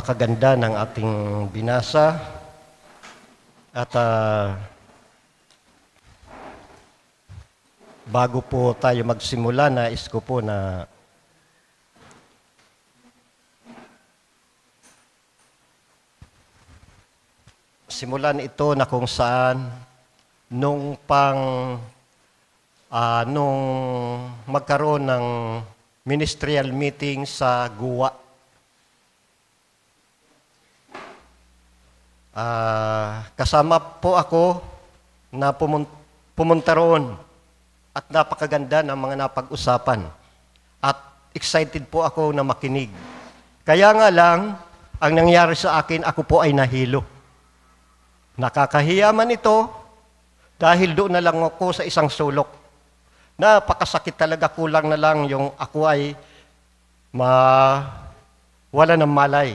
Kaganda ng ating binasa at bago po tayo magsimula, nais ko po na simulan ito na kung saan nung magkaroon ng ministerial meeting sa Guwa. Kasama po ako na pumunta roon at napakaganda ng mga napag-usapan at excited po ako na makinig. Kaya nga lang, ang nangyari sa akin, ako po ay nahilo. Nakakahiya man ito dahil doon na lang ako sa isang sulok. Napakasakit talaga, kulang na lang yung ako ay wala ng malay.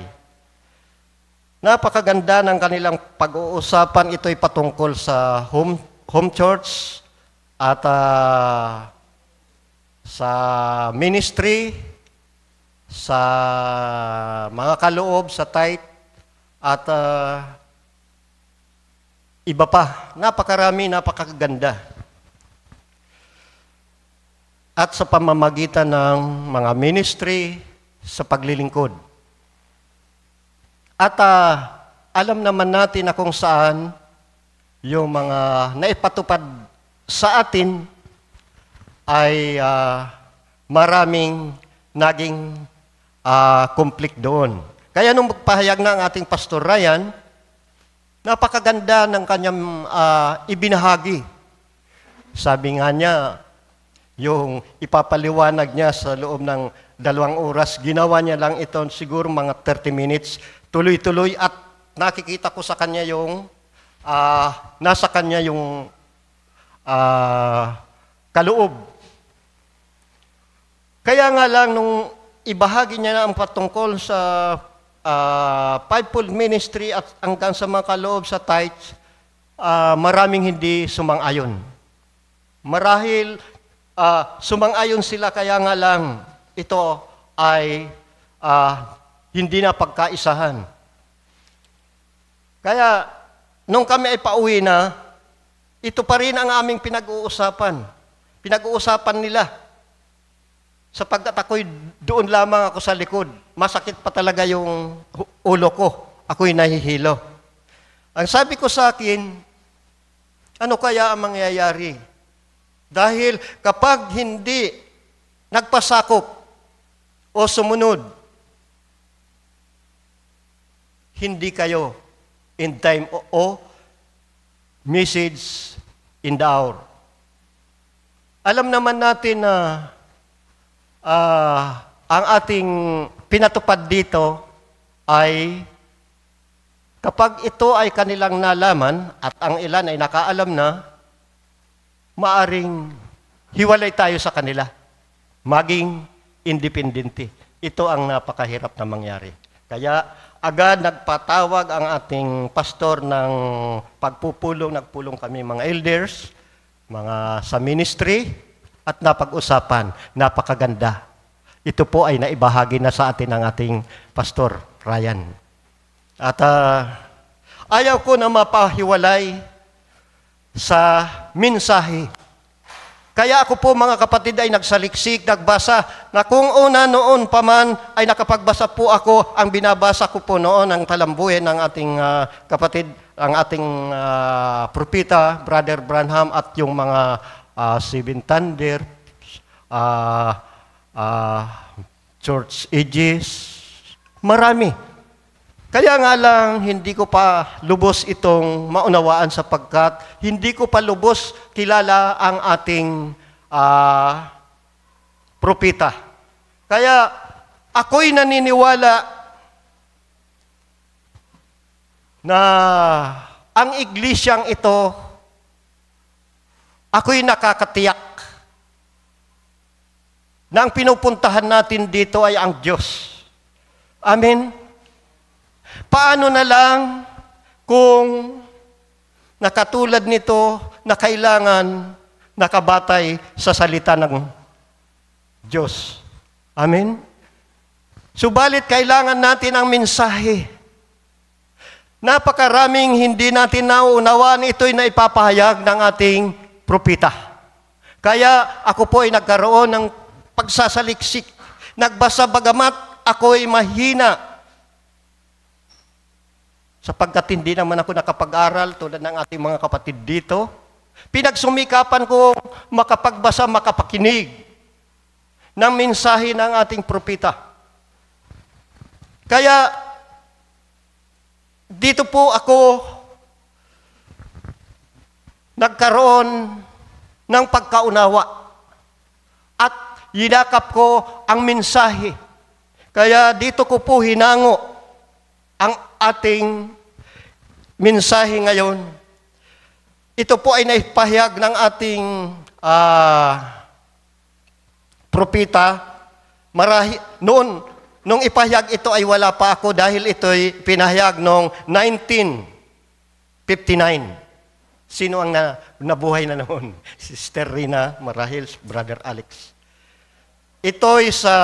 Napakaganda ng kanilang pag-uusapan. Ito'y patungkol sa home church at sa ministry, sa mga kaloob, sa tithe, at iba pa. Napakarami, napakaganda. At sa pamamagitan ng mga ministry sa paglilingkod. At alam naman natin na kung saan yung mga naipatupad sa atin ay maraming naging conflict doon. Kaya nung magpahayag na ang ating Pastor Ryan, napakaganda ng kanyang ibinahagi. Sabi nga niya, yung ipapaliwanag niya sa loob ng 2 oras, ginawa niya lang ito siguro mga 30 minutes, tuloy-tuloy, at nakikita ko sa kanya yung, nasa kanya yung kaloob. Kaya nga lang, nung ibahagi niya na ang patungkol sa fivefold ministry at hanggang sa mga kaloob sa tithes, maraming hindi sumang-ayon. Marahil, sumang-ayon sila, kaya nga lang, ito ay hindi na pagkaisahan. Kaya, nung kami ay pauwi na, ito pa rin ang aming pinag-uusapan. Pinag-uusapan nila. Sapagkat ako'y doon lamang ako sa likod. Masakit pa talaga yung ulo ko. Ako'y nahihilo. Ang sabi ko sa akin, ano kaya ang mangyayari? Dahil kapag hindi nagpasakop o sumunod, hindi kayo in time o message in the hour. Alam naman natin na ang ating pinatupad dito ay kapag ito ay kanilang nalaman at ang ilan ay nakaalam na, maaring hiwalay tayo sa kanila, maging independente. Ito ang napakahirap na mangyari. Kaya agad nagpatawag ang ating pastor ng pagpupulong, nagpulong kami mga elders, mga sa ministry, at napag-usapan, napakaganda. Ito po ay naibahagi na sa atin ng ating Pastor Ryan. At ayaw ko na mapahiwalay sa mensahe. Kaya ako po mga kapatid ay nagsaliksik, nagbasa, na kung una noon pa man ay nakapagbasa po ako, ang binabasa ko po noon ang talambuhin ng ating kapatid, ang ating propeta, Brother Branham, at yung mga Seven Thunder, Church Ages, marami. Kaya nga lang, hindi ko pa lubos itong maunawaan sapagkat hindi ko pa lubos kilala ang ating propeta. Kaya ako'y naniniwala na ang iglesyang ito, ako'y nakakatiyak na ang pinupuntahan natin dito ay ang Diyos. Amen? Paano na lang kung nakatulad nito na kailangan nakabatay sa salita ng Diyos? Amen? Subalit kailangan natin ang mensahe. Napakaraming hindi natin nauunawaan, ito'y naipapahayag ng ating propeta. Kaya ako po ay nagkaroon ng pagsasaliksik. Nagbasa bagamat ako'y mahina. Sapagkat hindi naman ako nakapag-aral tulad ng ating mga kapatid dito. Pinagsumikapan ko makapagbasa, makapakinig ng mensahe ng ating propeta. Kaya dito po ako nagkaroon ng pagkaunawa at yinakap ko ang mensahe. Kaya dito ko po hinango ang ating mensahe ngayon. Ito po ay naipahayag ng ating propeta. Nung ipahayag ito ay wala pa ako dahil ito'y pinahayag noong 1959. Sino ang nabuhay na noon? Sister Rina marahil, Brother Alex. Ito'y sa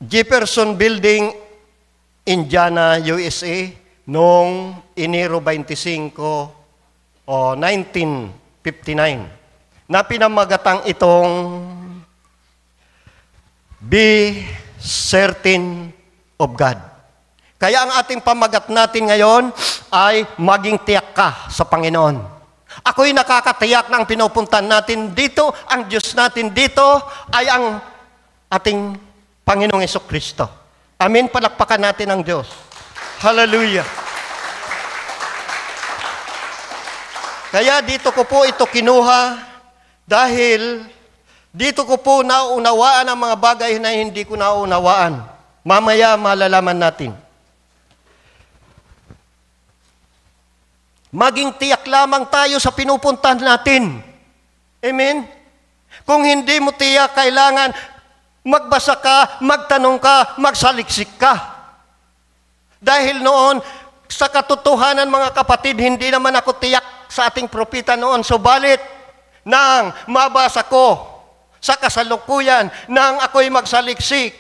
Jefferson Building, Indiana, USA, noong Enero 25 o 1959. Na pinamagatang itong Be certain of God. Kaya ang ating pamagat natin ngayon ay maging tiyak ka sa Panginoon. Ako'y nakakatiyak na ang pinupuntan natin dito, ang Diyos natin dito ay ang ating Panginoong Jesucristo. Amen, palakpakan natin ang Diyos. Hallelujah. Kaya dito ko po ito kinuha dahil dito ko po naunawaan ang mga bagay na hindi ko naunawaan. Mamaya malalaman natin. Maging tiyak lamang tayo sa pinupuntahan natin. Amen? Kung hindi mo tiyak, kailangan magbasa ka, magtanong ka, magsaliksik ka. Dahil noon, sa katotohanan mga kapatid, hindi naman ako tiyak sa ating propeta noon. Subalit, nang mabasa ko, sa kasalukuyan nang ako'y magsaliksik.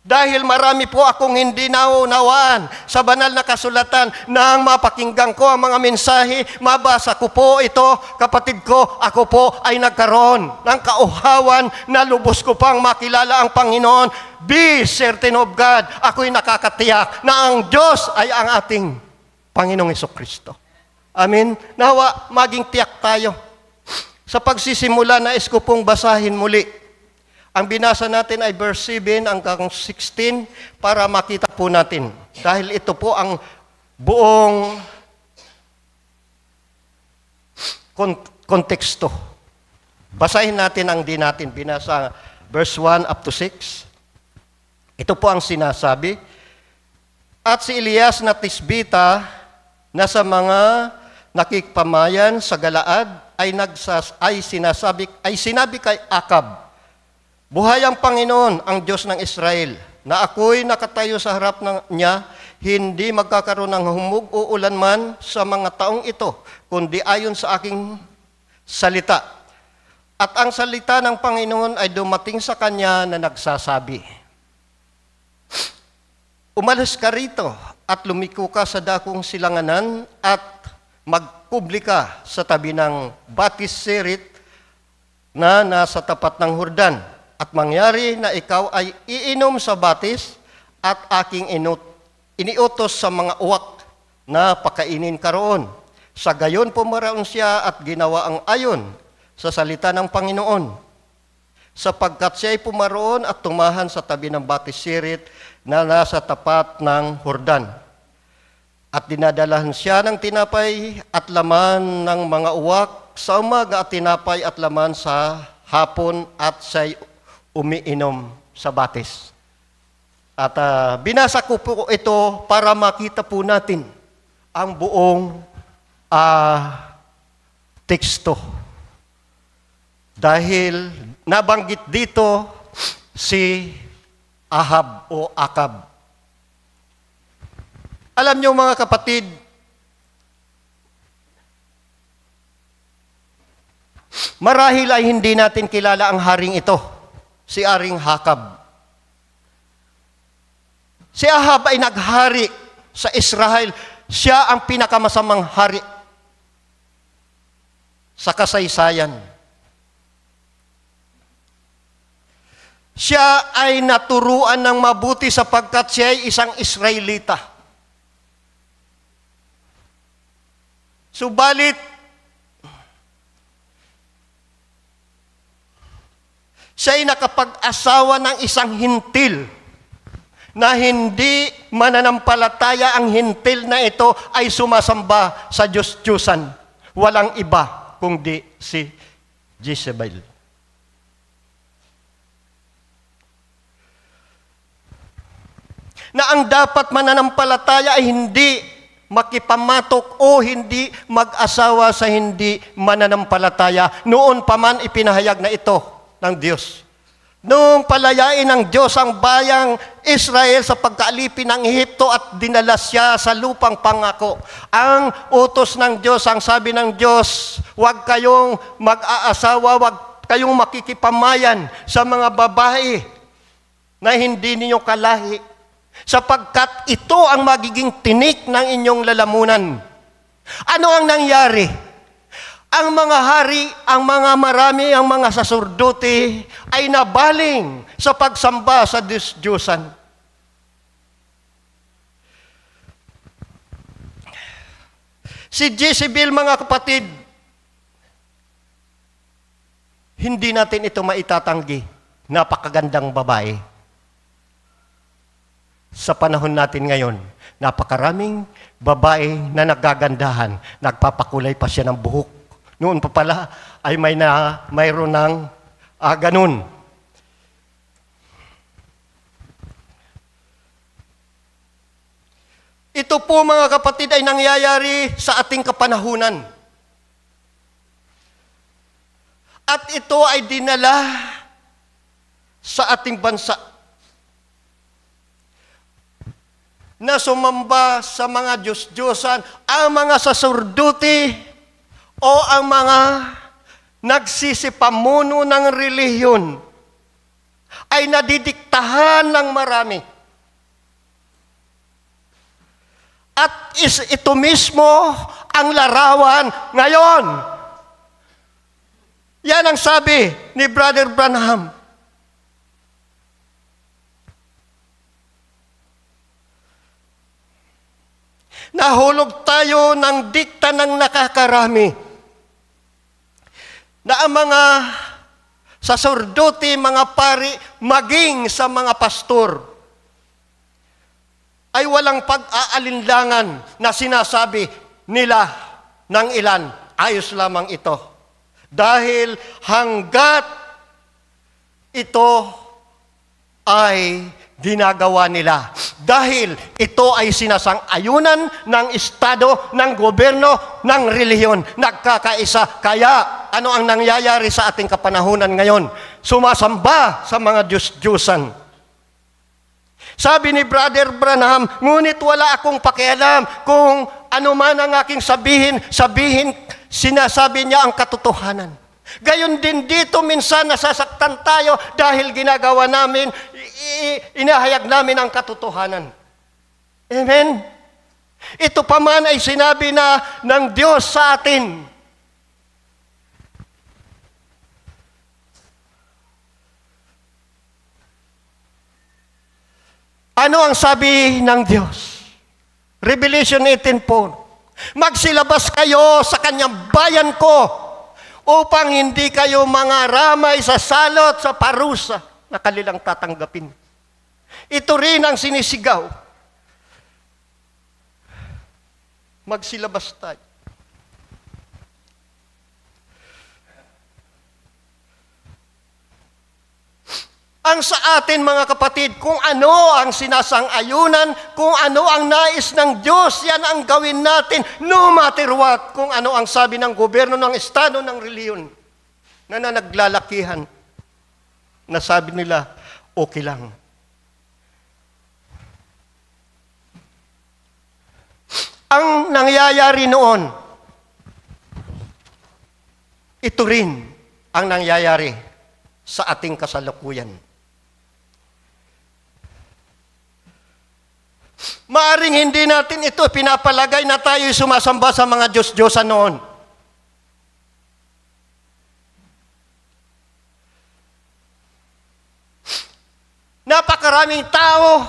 Dahil marami po akong hindi naunawaan sa banal na kasulatan nang mapakinggan ko ang mga mensahe, mabasa ko po ito, kapatid ko, ako po ay nagkaroon ng kauhawan na lubos ko pang makilala ang Panginoon. Be certain of God. Ako'y nakakatiyak na ang Diyos ay ang ating Panginoong Jesucristo. Amen. Nawa, maging tiyak tayo. Sa pagsisimula, nais ko pong basahin muli. Ang binasa natin ay verse 7 hanggang 16 para makita po natin. Dahil ito po ang buong konteksto. Basahin natin ang di natin binasa, verse 1 up to 6. Ito po ang sinasabi. At si Elias na tisbita na sa mga nakikpamayan sa Galaad ay sinabi kay Akab, buhay ang Panginoon, ang Diyos ng Israel, na ako'y nakatayo sa harap niya, hindi magkakaroon ng humog o ulan man sa mga taong ito, kundi ayon sa aking salita. At ang salita ng Panginoon ay dumating sa kanya na nagsasabi, umalis ka rito at lumiko ka sa dakong silanganan at magkubli ka sa tabi ng Batis Serit na nasa tapat ng Hordan. At mangyari na ikaw ay iinom sa batis at aking iniutos sa mga uwak na pakainin ka roon. Sa gayon pumaraon siya at ginawa ang ayon sa salita ng Panginoon. Sapagkat siya ay pumaroon at tumahan sa tabi ng Batis Serit na nasa tapat ng Hordan. At dinadalahan siya ng tinapay at laman ng mga uwak sa umaga at tinapay at laman sa hapon at siya'y umiinom sa batis. At binasa ko po ito para makita po natin ang buong teksto. Dahil nabanggit dito si Ahab o Akab. Alam niyo mga kapatid, marahil ay hindi natin kilala ang haring ito, si Haring Akab. Si Ahab ay naghari sa Israel. Siya ang pinakamasamang hari sa kasaysayan. Siya ay naturuan ng mabuti sapagkat siya ay isang Israelita. Subalit, siya ay nakapag-asawa ng isang hintil na hindi mananampalataya. Ang hintil na ito ay sumasamba sa Diyos-Diyusan. Walang iba kundi si Jezebel. Na ang dapat mananampalataya ay hindi makipamatok o hindi mag-asawa sa hindi mananampalataya. Noon pa man ipinahayag na ito ng Diyos. Noong palayain ng Diyos ang bayang Israel sa pagkaalipin ng Ehipto at dinala siya sa lupang pangako. Ang utos ng Diyos, ang sabi ng Diyos, huwag kayong mag-aasawa, huwag kayong makikipamayan sa mga babae na hindi ninyo kalahi, sapagkat ito ang magiging tinik ng inyong lalamunan. Ano ang nangyari? Ang mga hari, ang mga marami, ang mga saserdote ay nabaling sa pagsamba sa Diyos-Diyosan. Si Jezebel, mga kapatid, hindi natin ito maitatanggi. Napakagandang babae. Sa panahon natin ngayon, napakaraming babae na nagagandahan, nagpapakulay pa siya ng buhok. Noon pa pala ay mayroon ng ganun. Ito po, mga kapatid, ay nangyayari sa ating kapanahunan. At ito ay dinala sa ating bansa na sumamba sa mga Diyos-Diyosan, ang mga saserdote o ang mga nagsisipamuno ng relihiyon ay nadidiktahan ng marami. At ito mismo ang larawan ngayon. Yan ang sabi ni Brother Branham. Nahulog tayo ng dikta ng nakakarami na ang mga saserdote, mga pari, maging sa mga pastor ay walang pag-aalinlangan na sinasabi nila ng ilan. Ayos lamang ito. Dahil hanggat ito ay ginagawa nila. Dahil ito ay sinasang-ayunan ng Estado, ng gobyerno, ng relihiyon. Nagkakaisa. Kaya, ano ang nangyayari sa ating kapanahunan ngayon? Sumasamba sa mga Diyos-Diyusan. Sabi ni Brother Branham, ngunit wala akong pakialam kung ano man ang aking sabihin, sinasabi niya ang katotohanan. Gayon din dito, minsan nasasaktan tayo dahil ginagawa namin, inahayag namin ang katotohanan. Amen? Ito pa man ay sinabi na ng Diyos sa atin. Ano ang sabi ng Diyos? Revelation 18:4. Magsilabas kayo sa kanyang bayan ko upang hindi kayo mangaramay sa salot, sa parusa na kanilang tatanggapin. Ito rin ang sinisigaw. Magsilabas tayo. Ang sa atin, mga kapatid, kung ano ang sinasang-ayunan, kung ano ang nais ng Diyos, yan ang gawin natin, no matter what, kung ano ang sabi ng gobyerno, ng estado, ng reliyon, na naglalakihan, na sabi nila, okay lang. Ang nangyayari noon, ito rin ang nangyayari sa ating kasalukuyan. Maaring hindi natin ito pinapalagay na tayo sumasamba sa mga Diyos-Diyosan noon. Napakaraming tao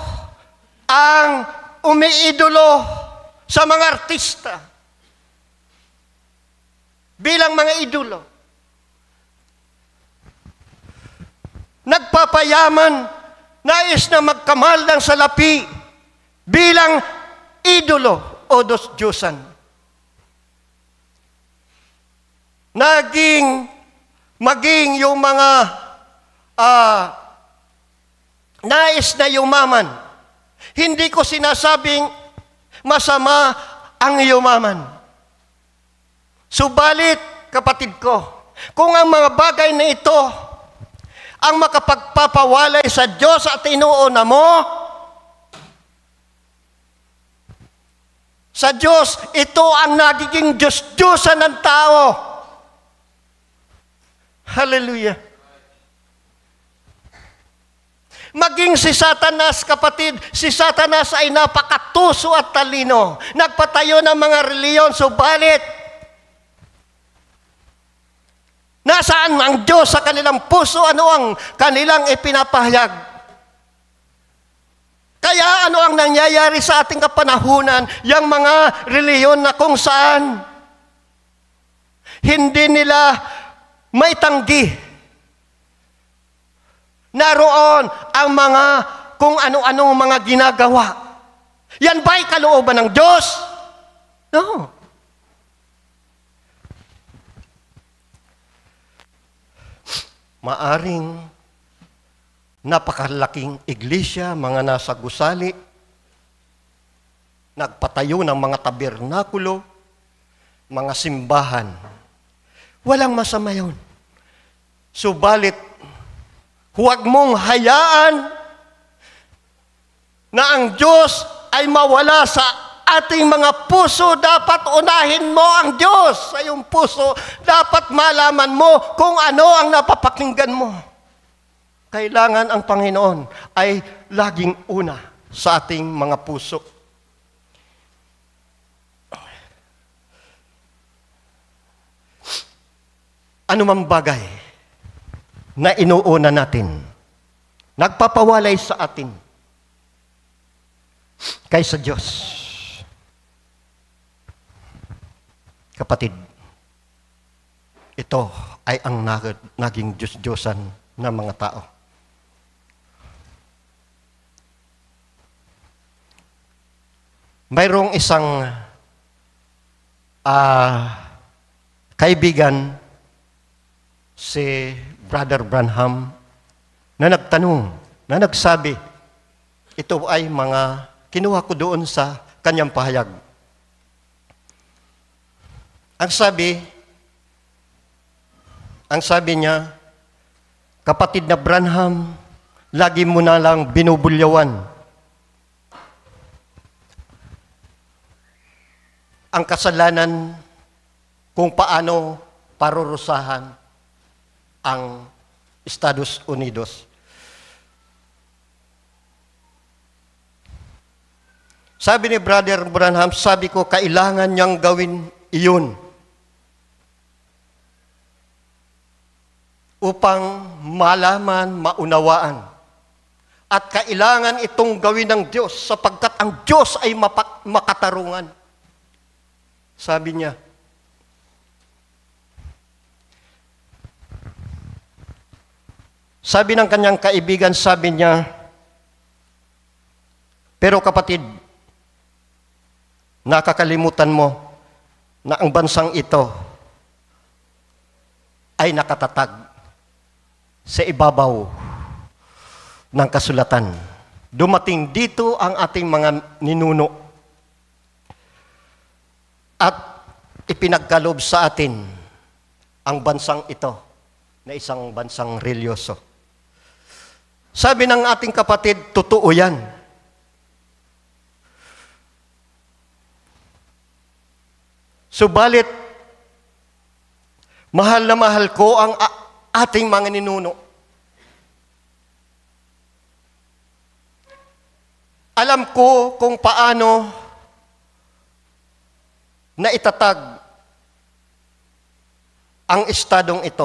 ang umiidolo sa mga artista bilang mga idolo. Nagpapayaman, nais na magkamal ng salapi bilang idolo o Diyos-Diyosan. Maging yung mga nais na yumaman. Hindi ko sinasabing masama ang yumaman. Subalit, kapatid ko, kung ang mga bagay na ito ang makapagpapawalay sa Diyos at inuuna mo, sa Diyos, ito ang nagiging Diyos-Diyosan ng tao. Hallelujah. Maging si Satanas, kapatid, si Satanas ay napakatuso at talino. Nagpatayo ng mga reliyon, subalit, nasaan ang Diyos sa kanilang puso? Ano ang kanilang ipinapahayag? Kaya ano ang nangyayari sa ating kapanahunan? Yang mga reliyon na kung saan hindi nila maitanggi. Naroon ang mga kung ano-anong mga ginagawa. Yan ba'y kalooban ng Diyos? No. Maaring napakalaking iglesia, mga nasa gusali, nagpatayo ng mga tabernakulo, mga simbahan. Walang masama yun. Subalit, huwag mong hayaan na ang Diyos ay mawala sa ating mga puso. Dapat unahin mo ang Diyos sa iyong puso. Dapat malaman mo kung ano ang napapakinggan mo. Kailangan ang Panginoon ay laging una sa ating mga puso. Ano mang bagay na inuuna natin, nagpapawalay sa atin kaysa Diyos. Kapatid, ito ay ang naging Diyos-Diyosan ng mga tao. Mayroong isang kaibigan, si Brother Branham, na nagtanong, na nagsabi, ito ay mga kinuha ko doon sa kanyang pahayag. Ang sabi niya, kapatid na Branham, lagi mo na lang binubulyawan ang kasalanan kung paano parurusahan ang Estados Unidos. Sabi ni Brother Branham, sabi ko, kailangan niyang gawin iyon upang malaman, maunawaan. At kailangan itong gawin ng Diyos sapagkat ang Diyos ay makatarungan. Sabi niya, sabi ng kanyang kaibigan, sabi niya, pero kapatid, nakakalimutan mo na ang bansang ito ay nakatatag sa ibabaw ng kasulatan. Dumating dito ang ating mga ninuno at ipinagkaloob sa atin ang bansang ito na isang bansang relyoso. Sabi ng ating kapatid, totoo yan. Subalit, mahal na mahal ko ang ating mga ninuno. Alam ko kung paano na itatag ang estadong ito.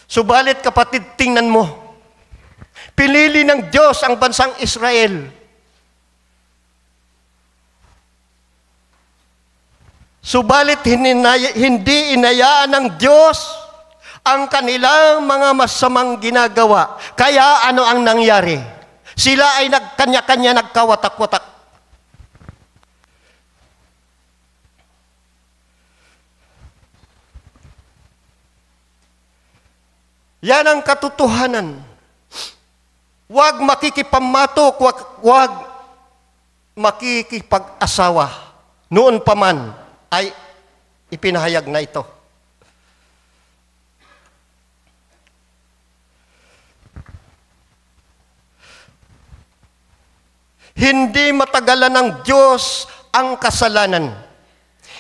Subalit kapatid, tingnan mo, pinili ng Diyos ang bansang Israel. Subalit hindi inayaan ng Diyos ang kanilang mga masamang ginagawa. Kaya ano ang nangyari? Sila ay nagkanya-kanya nagkawatak-watak. Yan ang katotohanan. Huwag makikipamatok, huwag makikipag-asawa. Noon pa man ay ipinahayag na ito. Hindi matagalan ng Diyos ang kasalanan.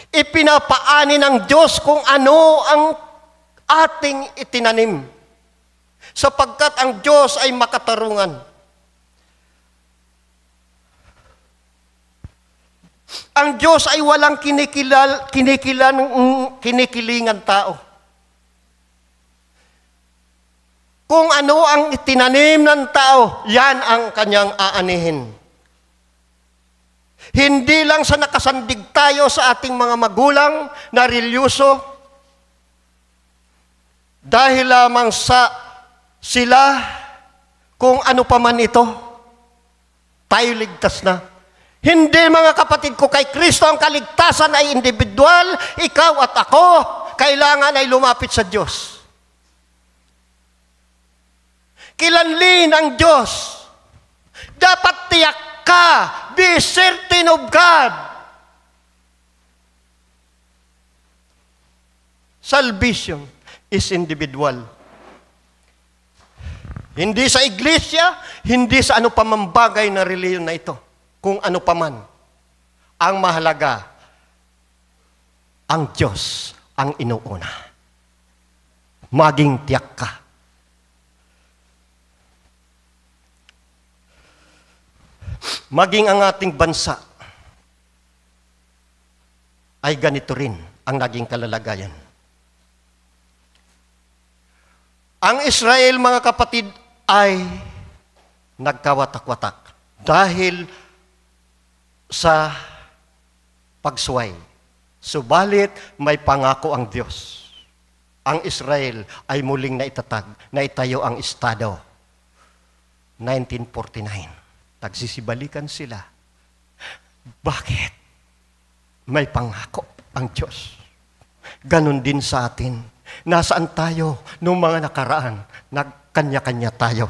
Ipinapaani ng Diyos kung ano ang ating itinanim. Sapagkat ang Diyos ay makatarungan. Ang Diyos ay walang kinikilingan tao. Kung ano ang itinanim ng tao, yan ang kanyang aanihin. Hindi lang sa nakasandig tayo sa ating mga magulang na religyoso, dahil lamang sa sila, kung ano pa man ito, tayo ligtas na. Hindi mga kapatid ko, kay Kristo ang kaligtasan ay individual, ikaw at ako, kailangan ay lumapit sa Diyos. Kilanlin ang Diyos. Dapat tiyak ka, be certain of God. Salvation is individual. Hindi sa iglesia, hindi sa ano pa man bagay na reliyon na ito. Kung ano pa man. Ang mahalaga, ang Diyos ang inuuna. Maging tiyak ka. Maging ang ating bansa ay ganito rin ang naging kalalagayan. Ang Israel, mga kapatid, ay nagkawatak-watak dahil sa pagsuway. Subalit, may pangako ang Diyos. Ang Israel ay muling naitatag, naitayo ang Estado. 1949. Nagsisibalikan sila. Bakit? May pangako ang Diyos. Ganon din sa atin. Nasaan tayo nung mga nakaraan? Nagkanya-kanya tayo.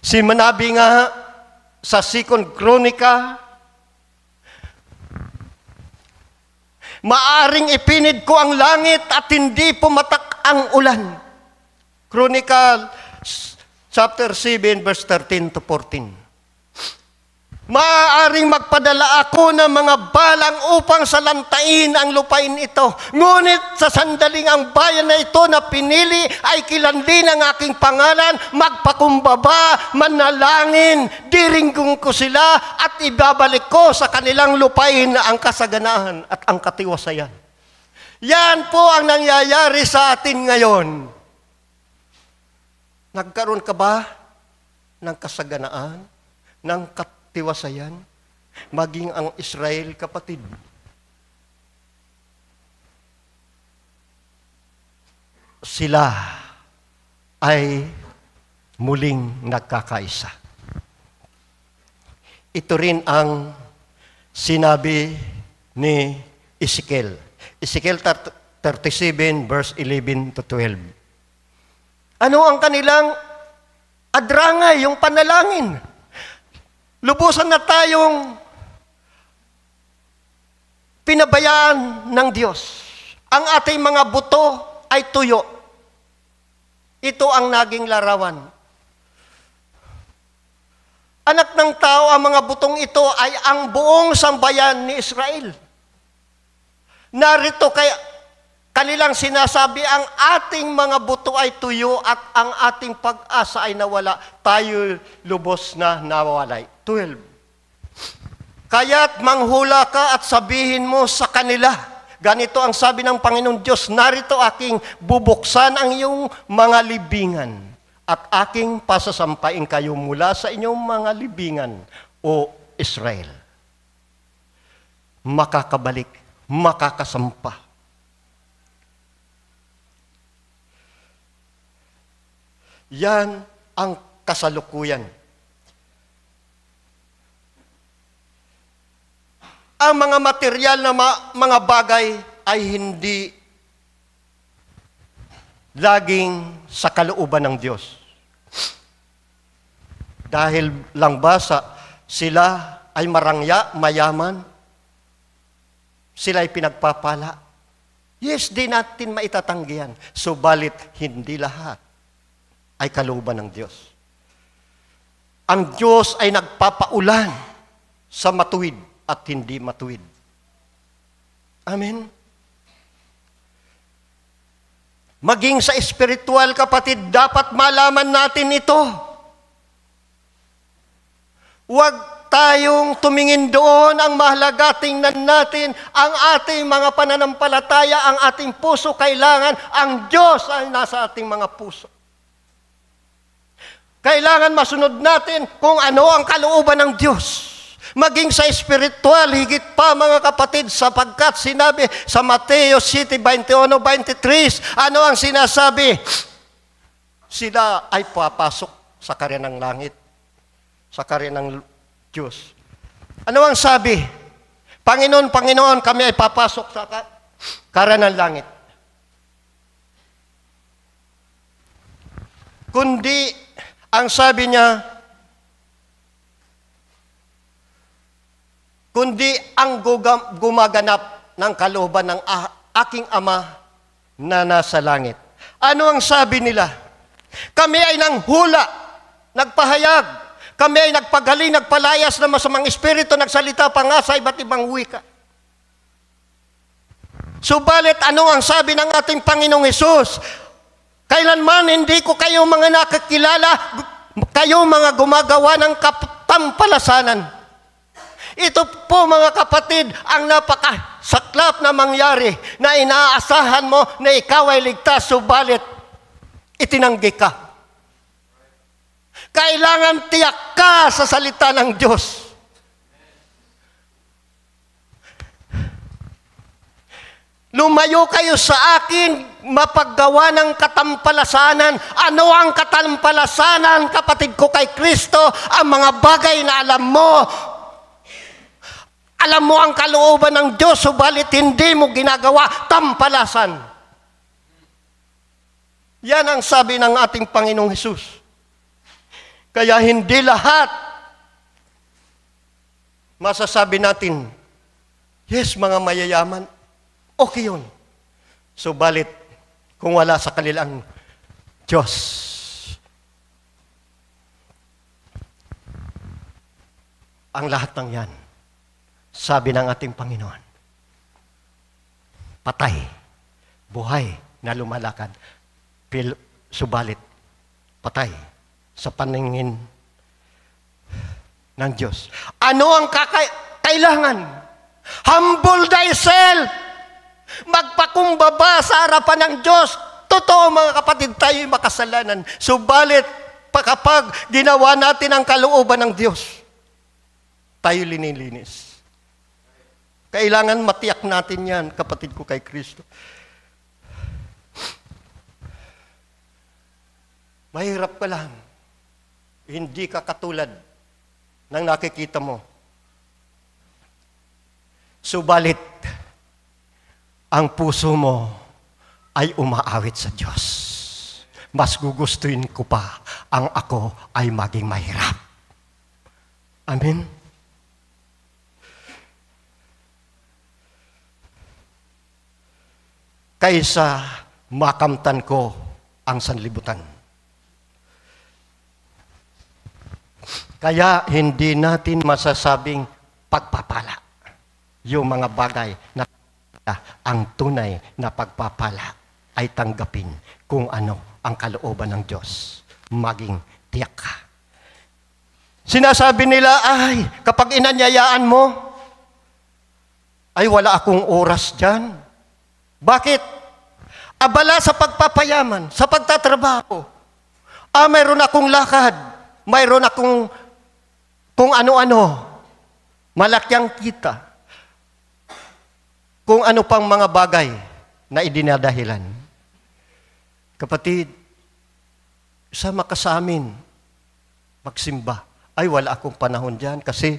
Si Manabi nga sa 2 Chronica, maaring ipinid ko ang langit at hindi pumatak ang ulan. Chronicle chapter 7 verse 13 to 14. Maaaring magpadala ako ng mga balang upang salantain ang lupain ito. Ngunit sa sandaling ang bayan na ito na pinili ay kilanlin ang aking pangalan, magpakumbaba, manalangin, diringgong ko sila at ibabalik ko sa kanilang lupain na ang kasaganaan at ang katiwasayan. Yan po ang nangyayari sa atin ngayon. Nagkaroon ka ba ng kasaganaan, ng katiwasayan? Maging ang Israel, kapatid. Sila ay muling nagkakaisa. Ito rin ang sinabi ni Ezekiel. Ezekiel 37 verse 11 to 12. Ano ang kanilang adrangay, yung panalangin? Lubusan na tayong pinabayaan ng Diyos. Ang ating mga buto ay tuyo. Ito ang naging larawan. Anak ng tao, ang mga butong ito ay ang buong sambayan ni Israel. Narito Kanilang sinasabi, ang ating mga buto ay tuyo at ang ating pag-asa ay nawala. Tayo lubos na nawalay. 12. Kaya't manghula ka at sabihin mo sa kanila, ganito ang sabi ng Panginoon Diyos, narito aking bubuksan ang iyong mga libingan at aking pasasampain kayo mula sa inyong mga libingan, o Israel. Makakabalik, makakasampa. Yan ang kasalukuyan. Ang mga material na mga bagay ay hindi laging sa kalooban ng Diyos. Dahil lang ba sila ay marangya, mayaman, sila ay pinagpapala. Yes, di natin maitatanggihan. Subalit, hindi lahat ay kalooban ng Diyos. Ang Diyos ay nagpapaulan sa matuwid at hindi matuwid. Amen? Maging sa espiritual, kapatid, dapat malaman natin ito. Huwag tayong tumingin doon. Ang mahalaga, tingnan natin ang ating mga pananampalataya, ang ating puso. Kailangan ang Diyos ay nasa ating mga puso. Kailangan masunod natin kung ano ang kalooban ng Diyos. Maging sa espiritual, higit pa mga kapatid, sapagkat sinabi sa Mateo 7:21-23, ano ang sinasabi? Sila ay papasok sa karya ng langit, sa karya ng Diyos. Ano ang sabi? Panginoon, Panginoon, kami ay papasok sa karya ng langit. Kundi, ang sabi niya, kundi ang gumaganap ng kalooban ng aking Ama na nasa langit. Ano ang sabi nila? Kami ay nanghula, nagpahayag, kami ay nagpagaling, nagpalayas ng masamang espiritu, nagsalita pa nga sa iba't ibang wika. Subalit, ano ang sabi ng ating Panginoong Hesus? Kailanman hindi ko kayo mga nakakilala, kayo mga gumagawa ng katampalasanan. Ito po mga kapatid, ang napakasaklap na mangyari na inaasahan mo na ikaw ay ligtas, subalit itinanggi ka. Kailangan tiyak ka sa salita ng Diyos. Lumayo kayo sa akin, mapaggawa ng katampalasanan. Ano ang katampalasanan, kapatid ko, kay Kristo? Ang mga bagay na alam mo. Alam mo ang kalooban ng Diyos, subalit hindi mo ginagawa, tampalasan. Yan ang sabi ng ating Panginoong Hesus. Kaya hindi lahat masasabi natin, yes, mga mayayaman, okay yun. Subalit, kung wala sa kanilang Diyos, ang lahat ng yan, sabi ng ating Panginoon, patay, buhay na lumalakad, subalit, patay sa paningin ng Diyos. Ano ang kailangan? Humble thyself. Magpakumbaba sa harapan ng Diyos. Totoo mga kapatid, tayo'y makasalanan. Subalit, kapag ginawa natin ang kalooban ng Diyos, tayo linilinis. Kailangan matiyak natin yan, kapatid ko kay Kristo. Mahirap ka lang. Hindi ka katulad ng nakikita mo. Subalit, ang puso mo ay umaawit sa Diyos. Mas gugustuhin ko pa ang ako ay maging mahirap. Amen? Kaysa makamtan ko ang sanlibutan. Kaya hindi natin masasabing pagpapala yung mga bagay na ang tunay na pagpapala ay tanggapin kung ano ang kalooban ng Diyos. Maging tiyak ka. Sinasabi nila, ay, kapag inanyayaan mo, ay wala akong oras dyan. Bakit? Abala sa pagpapayaman, sa pagtatrabaho. Mayroon akong lakad. Mayroon akong kung ano-ano. Malakyang kita. Kung ano pang mga bagay na idinadahilan. Kapatid, sama ka sa amin. Magsimba. Ay, wala akong panahon dyan kasi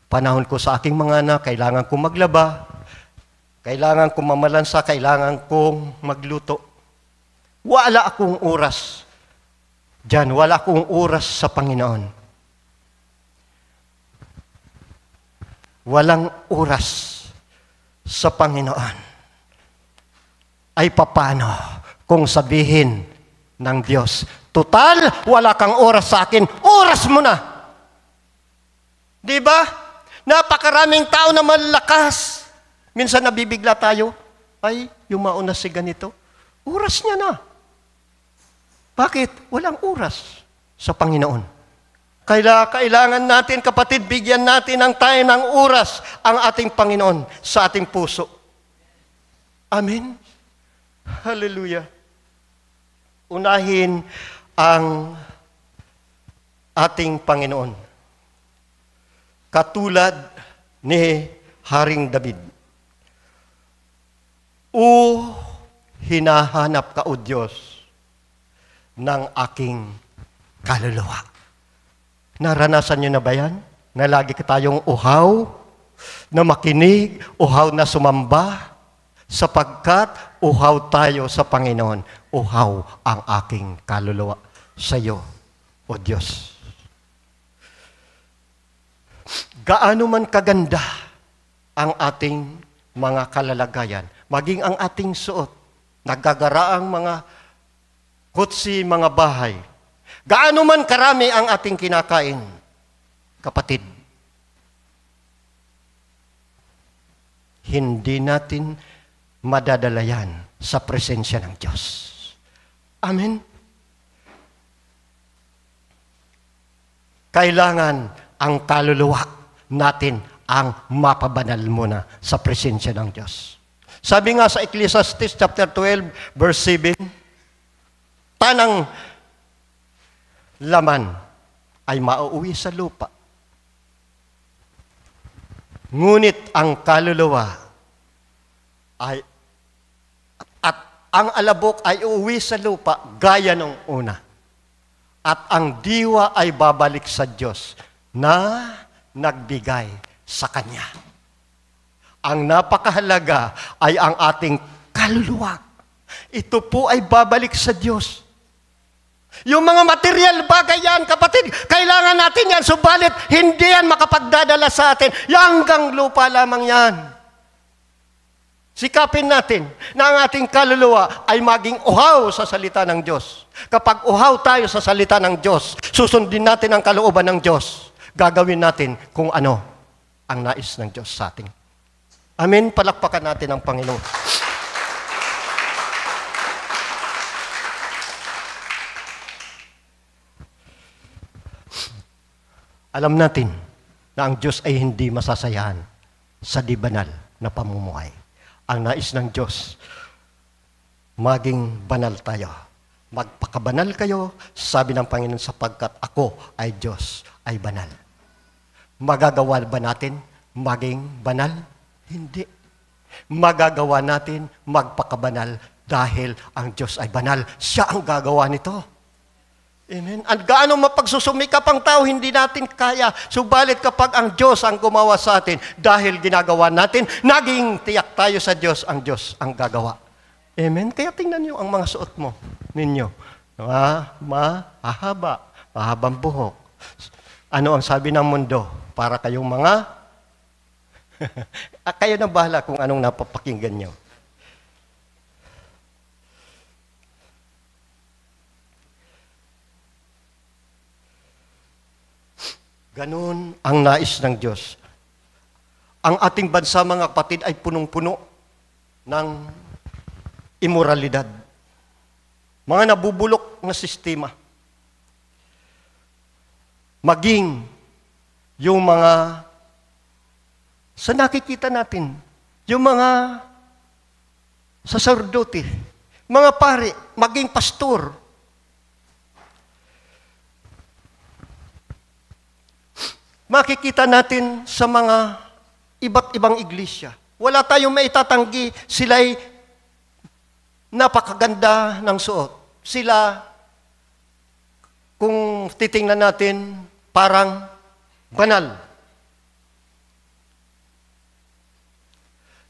panahon ko sa aking mga anak, kailangan kong maglaba, kailangan kong mamalansa, kailangan kong magluto. Wala akong oras dyan, wala akong oras sa Panginoon. Walang oras sa Panginoon. Ay papano kung sabihin ng Diyos, total, wala kang oras sa akin, oras mo na. Di ba? Napakaraming tao na malakas. Minsan nabibigla tayo. Ay, yung mauna si ganito. Oras niya na. Bakit? Walang oras sa Panginoon. Kailangan natin, kapatid, bigyan natin ng time ng oras ang ating Panginoon sa ating puso. Amen? Hallelujah. Unahin ang ating Panginoon. Katulad ni Haring David. Hinahanap ka, O Diyos, ng aking kaluluwa. Naranasan niyo na ba yan? Na lagi tayong uhaw, na makinig, uhaw na sumamba, sapagkat uhaw tayo sa Panginoon. Uhaw ang aking kaluluwa sa iyo, O Diyos. Gaano man kaganda ang ating mga kalalagayan, maging ang ating suot, naggagaraang mga kutsi, mga bahay, gaano man karami ang ating kinakain, kapatid, hindi natin madadala yan sa presensya ng Diyos. Amen? Kailangan ang kaluluwa natin ang mapabanal muna sa presensya ng Diyos. Sabi nga sa Ecclesiastes chapter 12, verse 7, tanang laman ay mauuwi sa lupa. Ngunit ang kaluluwa ay at ang alabok ay uuwi sa lupa gaya nung una. At ang diwa ay babalik sa Diyos na nagbigay sa Kanya. Ang napakahalaga ay ang ating kaluluwa. Ito po ay babalik sa Diyos. Yung mga material bagay yan, kapatid, kailangan natin yan, subalit hindi yan makapagdadala sa atin. Hanggang lupa lamang yan. Sikapin natin na ang ating kaluluwa ay maging uhaw sa salita ng Diyos. Kapag uhaw tayo sa salita ng Diyos, susundin natin ang kalooban ng Diyos. Gagawin natin kung ano ang nais ng Diyos sa atin. Amen. Palakpakan natin ang Panginoon. Alam natin na ang Diyos ay hindi masasayahan sa di banal na pamumuhay. Ang nais ng Diyos, maging banal tayo. Magpakabanal kayo, sabi ng Panginoon, sapagkat ako ay Diyos, ay banal. Magagawa ba natin maging banal? Hindi. Magagawa natin magpakabanal dahil ang Diyos ay banal. Siya ang gagawa nito. Amen. At gaano mapagsusumikap ang tao, hindi natin kaya. Subalit kapag ang Diyos ang gumawa sa atin, dahil ginagawa natin, naging tiyak tayo sa Diyos ang gagawa. Amen. Kaya tingnan niyo ang mga suot mo ninyo. Mahabang buhok. Ano ang sabi ng mundo? Para kayong mga kayo na bahala kung anong napapakinggan nyo. Ganun ang nais ng Diyos. Ang ating bansa, mga kapatid, ay punong-puno ng imoralidad. Mga nabubulok na sistema. Maging yung mga sa nakikita natin, yung mga saserdote, mga pari, maging pastor. Makikita natin sa mga iba't ibang iglesia. Wala tayong maitatanggi, sila'y napakaganda ng suot. Sila, kung titingnan natin, parang banal.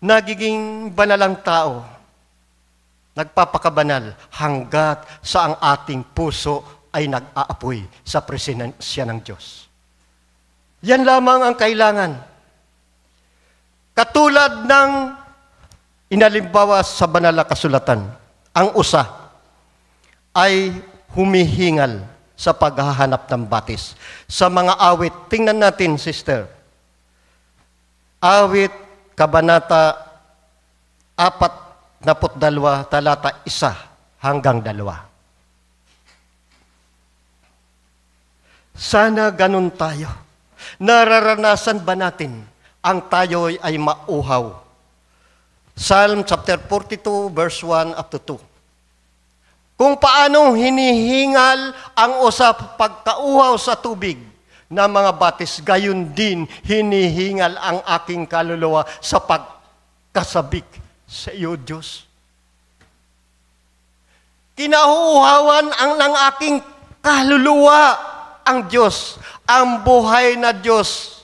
Nagiging banal ang tao. Nagpapakabanal hanggat sa ang ating puso ay nag-aapoy sa presensya ng Diyos. Yan lamang ang kailangan. Katulad ng inalimbawa sa banal na kasulatan, ang usa ay humihingal sa paghahanap ng batis. Sa mga awit, tingnan natin, sister. Awit, Kabanata 42, talata 1 hanggang 2. Sana ganun tayo. Nararanasan ba natin ang tayo ay mauhaw? Psalm chapter 42, verse 1 up to 2. Kung paanong hinihingal ang usap pagkauhaw sa tubig na mga batis, gayon din hinihingal ang aking kaluluwa sa pagkasabik sa iyo, Diyos. Kinahuhawan ang ng aking kaluluwa ang Diyos, ang buhay na Diyos.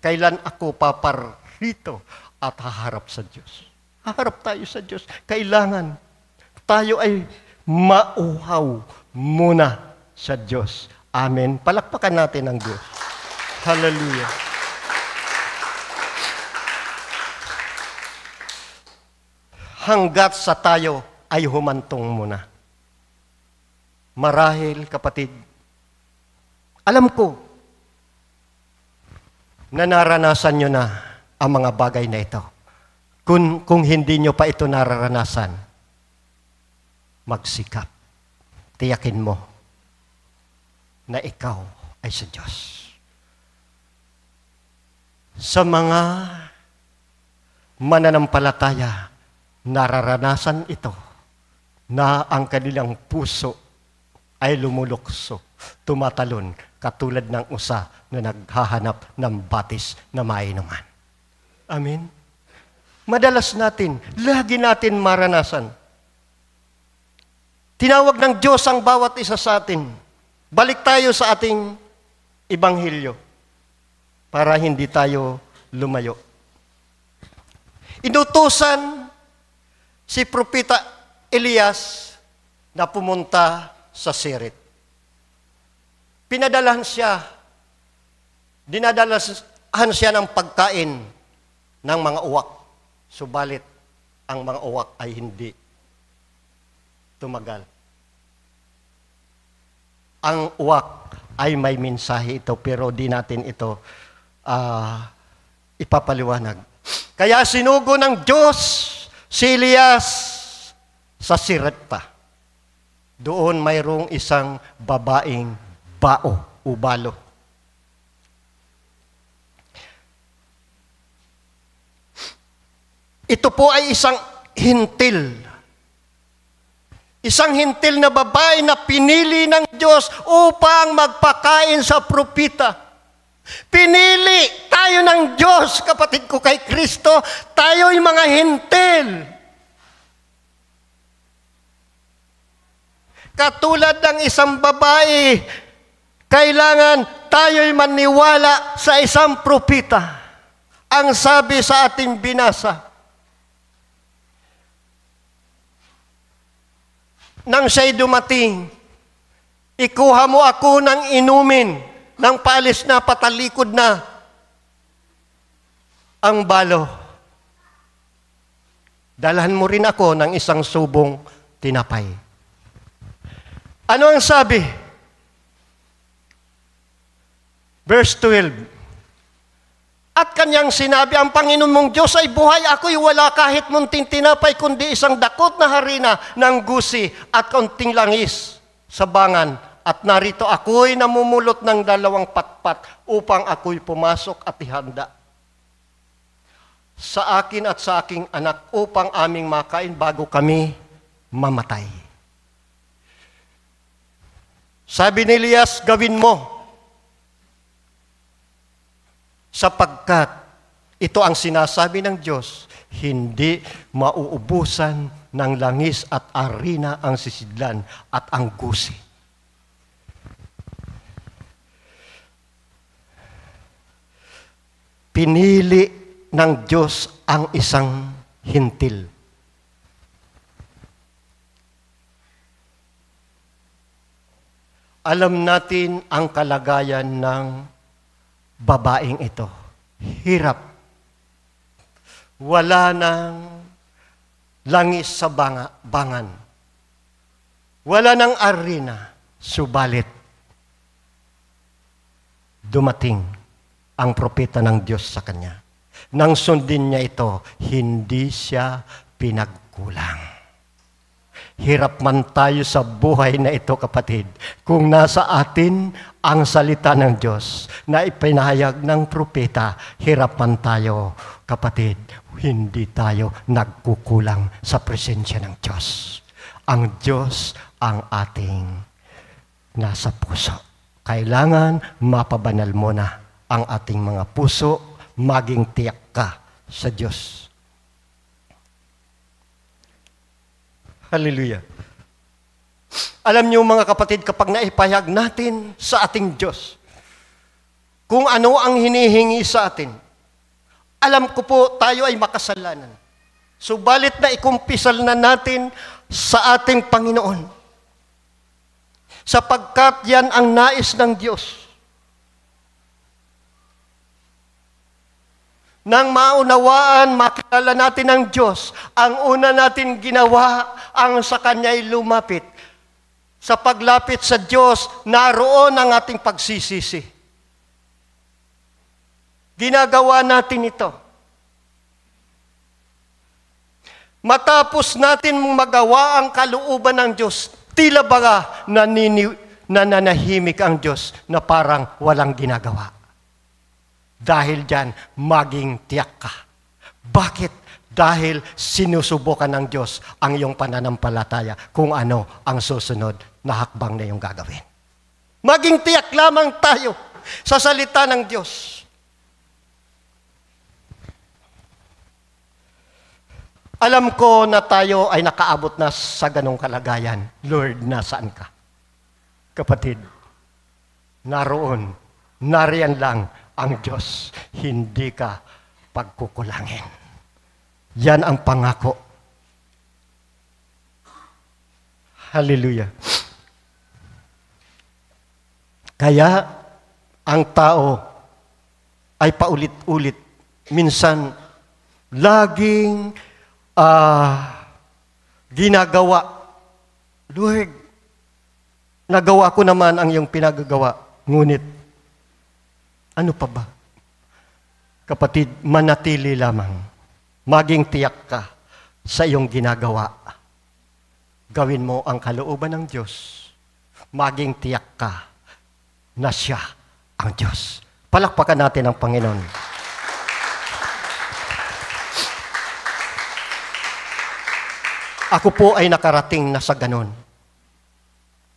Kailan ako paparito at haharap sa Diyos? Haharap tayo sa Diyos. Kailangan tayo ay mauhaw muna sa Diyos. Amen. Palakpakan natin ang Diyos. Hallelujah. Hanggat sa tayo ay humantong muna. Marahil, kapatid, alam ko na naranasan nyo na ang mga bagay na ito. Kung hindi nyo pa ito nararanasan, magsikap. Tiyakin mo na ikaw ay sa Diyos. Sa mga mananampalataya, nararanasan ito na ang kanilang puso ay lumulukso, tumatalon, katulad ng usa na naghahanap ng batis na mainuman. Amen? Madalas natin, lagi natin maranasan. Tinawag ng Diyos ang bawat isa sa atin. Balik tayo sa ating Ibanghilyo para hindi tayo lumayo. Inutusan si Propeta Elias na pumunta sa Sirit. Dinadalahan siya ng pagkain ng mga uwak. Subalit, ang mga uwak ay hindi tumagal. Ang uwak ay may mensahe ito, pero di natin ito ipapaliwanag. Kaya sinugo ng Diyos si Elias sa Sirepta. Doon mayroong isang babaeng bao, ubalo. Ito po ay isang hintil. Isang hintil na babae na pinili ng Diyos upang magpakain sa propita. Pinili tayo ng Diyos, kapatid ko, kay Kristo. Tayo'y mga hintil. Katulad ng isang babae, kailangan tayo'y maniwala sa isang propita. Ang sabi sa ating binasa, nang siya'y dumating, ikuha mo ako ng inumin, nang paalis na, patalikod na ang balo. Dalhan mo rin ako ng isang subong tinapay. Ano ang sabi? Verse 12. At kanyang sinabi, ang Panginoon mong Diyos ay buhay, ako'y wala kahit munting tinapay, kundi isang dakot na harina ng gusi at kaunting langis sa bangan. At narito ako'y namumulot ng 2 patpat upang ako'y pumasok at ihanda sa akin at sa aking anak upang aming makain bago kami mamatay. Sabi ni Elias, gawin mo. Sapagkat ito ang sinasabi ng Diyos, hindi mauubusan ng langis at arina ang sisidlan at ang gusi. Pinili ng Diyos ang isang hintil. Alam natin ang kalagayan ng babaeng ito. Hirap. Wala nang langis sa bangan. Wala nang arena. Subalit, dumating ang propeta ng Diyos sa kanya. Nang sundin niya ito, hindi siya pinagkulang. Hirap man tayo sa buhay na ito, kapatid, kung nasa atin ang salita ng Diyos na ipinahayag ng propeta, hirap man tayo, kapatid, hindi tayo nagkukulang sa presensya ng Diyos. Ang Diyos ang ating nasa puso. Kailangan mapabanal mo na ang ating mga puso, maging tiyak ka sa Diyos. Hallelujah. Alam niyo mga kapatid, kapag naipahayag natin sa ating Diyos kung ano ang hinihingi sa atin, alam ko po tayo ay makasalanan. Subalit na ikumpisal na natin sa ating Panginoon. Sapagkat yan ang nais ng Diyos. Nang maunawaan, makilala natin ang Diyos, ang una natin ginawa, ang sa Kanya'y lumapit. Sa paglapit sa Diyos, naroon ang ating pagsisisi. Ginagawa natin ito. Matapos natin magawa ang kalooban ng Diyos, tila ba nananahimik ang Diyos na parang walang ginagawa. Dahil dyan, maging tiyak ka. Bakit? Dahil sinusubukan ng Diyos ang iyong pananampalataya kung ano ang susunod na hakbang na iyong gagawin. Maging tiyak lamang tayo sa salita ng Diyos. Alam ko na tayo ay nakaabot na sa ganong kalagayan. Lord, nasaan ka? Kapatid, naroon, nariyan lang ang Diyos, hindi ka pagkukulangin. Yan ang pangako. Hallelujah. Kaya, ang tao ay paulit-ulit. Minsan, laging ginagawa. Lord, nagawa ko naman ang iyong pinagagawa. Ngunit, ano pa ba? Kapatid, manatili lamang. Maging tiyak ka sa iyong ginagawa. Gawin mo ang kalooban ng Diyos. Maging tiyak ka na siya ang Diyos. Palakpakan natin ang Panginoon. Ako po ay nakarating na sa ganon.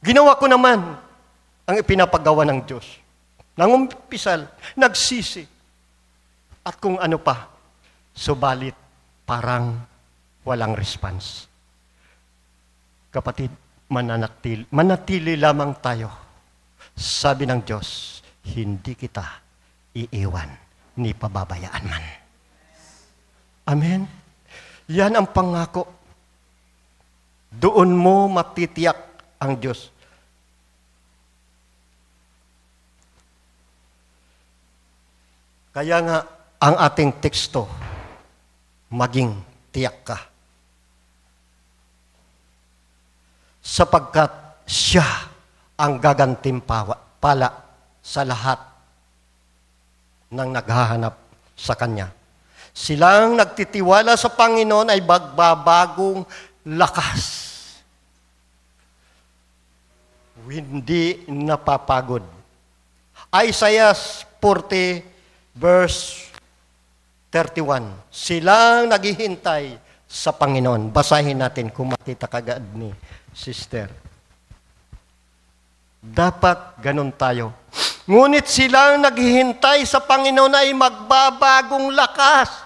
Ginawa ko naman ang ipinapagawa ng Diyos. Nangumpisal, nagsisi, at kung ano pa, subalit parang walang response. Kapatid, manatili lamang tayo. Sabi ng Diyos, hindi kita iiwan ni pababayaan man. Amen? Yan ang pangako. Doon mo matitiyak ang Diyos. Kaya nga, ang ating teksto, maging tiyak ka. Sapagkat siya ang gagantimpala sa lahat ng naghahanap sa Kanya. Silang nagtitiwala sa Panginoon ay magbabagong lakas. Hindi napapagod. Isaiah 40 verse 31. Silang naghihintay sa Panginoon. Basahin natin kung makita kagad ni Sister. Dapat ganun tayo. Ngunit silang naghihintay sa Panginoon ay magbabagong lakas.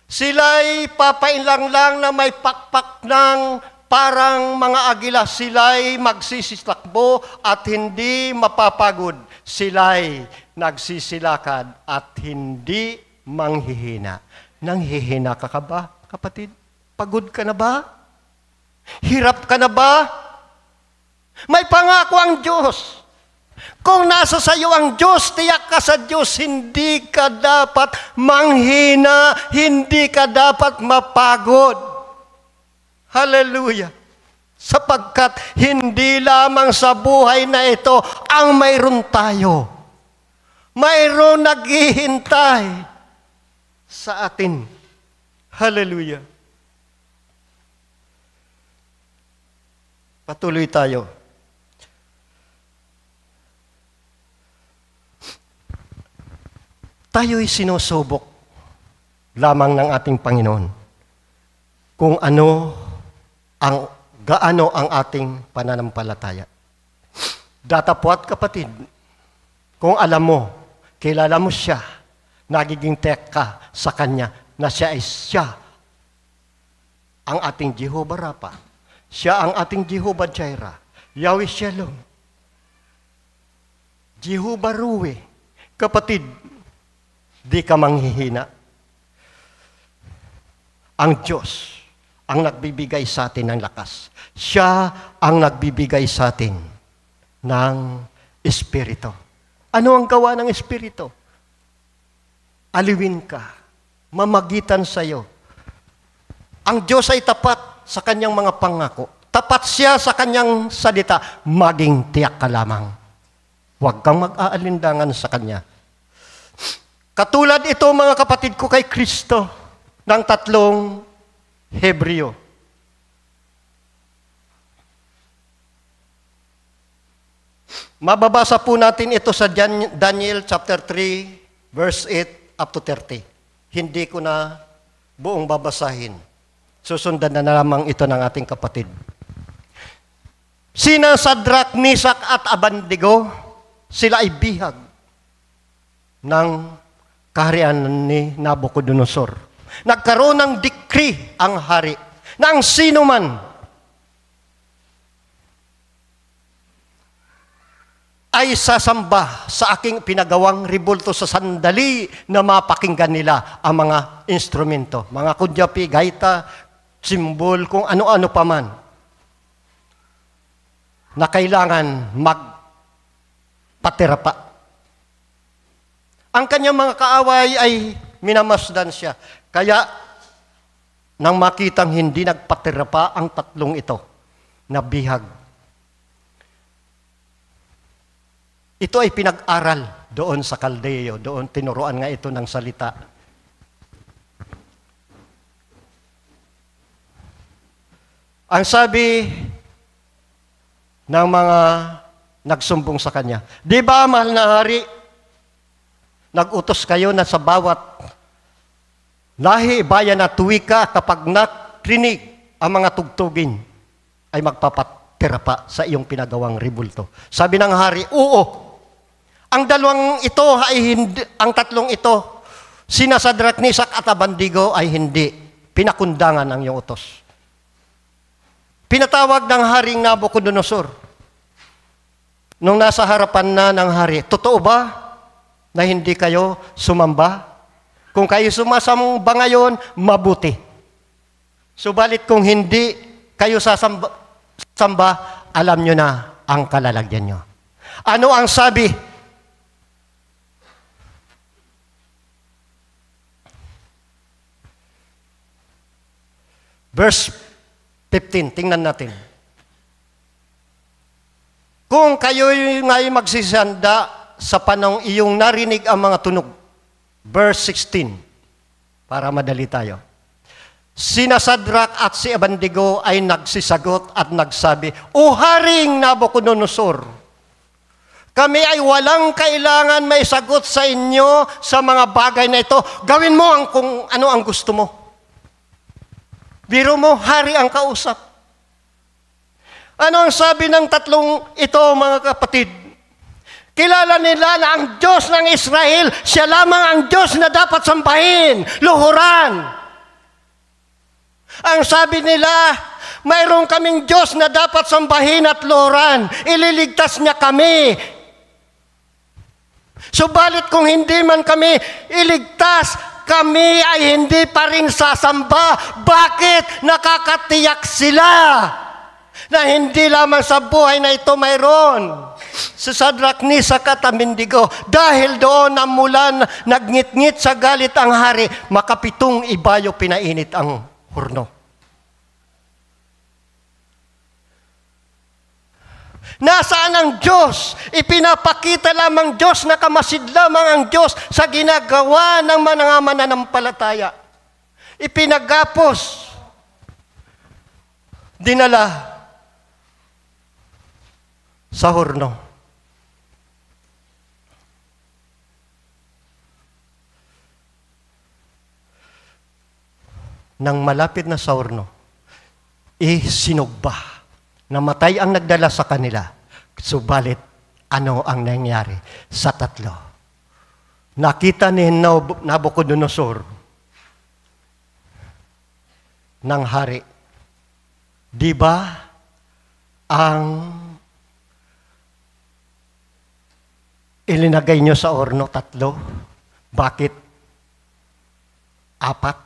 Sila'y papainlang lang na may pakpak ng parang mga agila. Sila'y magsisitakbo at hindi mapapagod. Sila'y nagsisilakad at hindi manghihina. Nanghihina ka ba, kapatid? Pagod ka na ba? Hirap ka na ba? May pangako ang Diyos. Kung nasa sa iyo ang Diyos, tiyak ka sa Diyos, hindi ka dapat manghina, hindi ka dapat mapagod. Hallelujah! Sapagkat hindi lamang sa buhay na ito ang mayroon tayo. Mayroon naghihintay sa atin. Hallelujah! Patuloy tayo. Tayo'y sinusubok lamang ng ating Panginoon kung gaano ang ating pananampalataya. Datapwat kapatid, kung alam mo, kilala mo siya, nagiging tek ka sa Kanya na siya ay siya ang ating Jehovah Rapha. Siya ang ating Jehovah Jireh, Yahweh Shalom, Jehovah Ruwe. Kapatid, di ka manghihina. Ang Diyos ang nagbibigay sa atin ng lakas. Siya ang nagbibigay sa atin ng Espiritu. Ano ang gawa ng Espiritu? Aliwin ka, mamagitan sa iyo. Ang Diyos ay tapat sa Kanyang mga pangako. Tapat siya sa Kanyang salita. Maging tiyak ka lamang. Huwag kang mag-aalindangan sa Kanya. Katulad ito, mga kapatid ko, kay Kristo ng 3 Hebreo. Mababasa po natin ito sa Daniel chapter 3, verse 8 up to 30. Hindi ko na buong babasahin. Susundan na lamang ito ng ating kapatid. Sina Sadrak, Misak at Abednego, sila ay bihag ng kaharian ni Nabucodonosor. Nagkaroon ng decree ang hari na ang sino man ay sasamba sa aking pinagawang ribulto sa sandali na mapakinggan nila ang mga instrumento, mga kudyapi, gaita, simbol, kung ano-ano pa man, na kailangan magpatirapa. Ang kanyang mga kaaway ay minamasdan siya. Kaya, nang makitang hindi nagpatirapa ang 3 ito, na bihag. Ito ay pinag-aral doon sa Kaldeo, doon tinuruan nga ito ng salita. Ang sabi ng mga nagsumbong sa kanya, di ba, mahal na hari, nag-utos kayo na sa bawat lahi, bayan at wika, kapag nakrinig ang mga tugtugin, ay magpapatirapa sa iyong pinagawang ribulto. Sabi ng hari, oo. Ang 2 ito ay hindi, ang 3 ito, sina Sadrak, Misak at Abednego ay hindi. Pinakundangan ang iyong utos. Pinatawag ng haring Nabucodonosor. Nung nasa harapan na ng hari, totoo ba na hindi kayo sumamba? Kung kayo sumasamba ngayon, mabuti. Subalit kung hindi kayo sasamba, alam nyo na ang kalalagyan nyo. Ano ang sabi? Verse 15, tingnan natin. Kung kayo'y nga'y magsisanda sa panahong iyong narinig ang mga tunog verse 16, para madali tayo. Sina Sadrak at si Abednego ay nagsisagot at nagsabi, O Haring Nabucodonosor, kami ay walang kailangan may sagot sa inyo sa mga bagay na ito. Gawin mo kung ano ang gusto mo. Biro mo, hari ang kausap. Ano ang sabi ng tatlong ito, mga kapatid? Kilala nila na ang Diyos ng Israel, siya lamang ang Diyos na dapat sambahin, luhuran. Ang sabi nila, mayroon kaming Diyos na dapat sambahin at luhuran. Ililigtas niya kami. Subalit kung hindi man kami iligtas, kami ay hindi pa rin sasamba. Bakit? Nakakatiyak sila na hindi lamang sa buhay na ito mayroon. Si Sadrak, Misak at Abednego, dahil doon namulan, nagngit-ngit sa galit ang hari, makapitong ibayo pinainit ang hurno. Nasaan ang Diyos? Ipinapakita lamang Diyos na kamasid lamang ang Diyos sa ginagawa ng mga mananampalataya. Ipinagapos, dinala sa hurno. Nang malapit na sa hurno, sinugba. Namatay ang nagdala sa kanila. Subalit, ano ang nangyari sa tatlo? Nakita ni Nabucodonosor ng hari. Di ba ang ilinagay nyo sa horno tatlo? Bakit apat?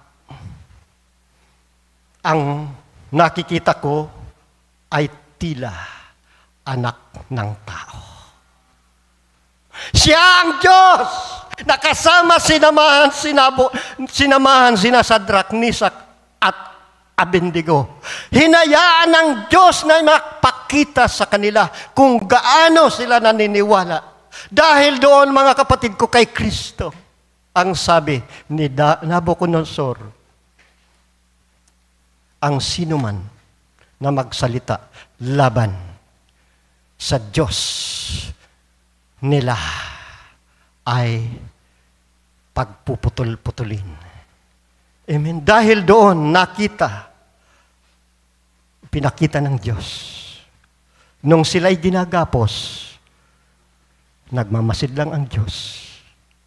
Ang nakikita ko ay tila anak ng tao. Siya ang Diyos! Nakasama sinamahan sina Sadrak, Misak at Abednego. Hinayaan ng Diyos na makpakita sa kanila kung gaano sila naniniwala. Dahil doon, mga kapatid ko, kay Kristo, ang sabi ni Nabucodonosor, ang sinuman na magsalita laban sa Diyos nila ay pagpuputol-putulin. Amen. Dahil doon pinakita ng Diyos. Nung sila'y ginagapos, nagmamasid lang ang Diyos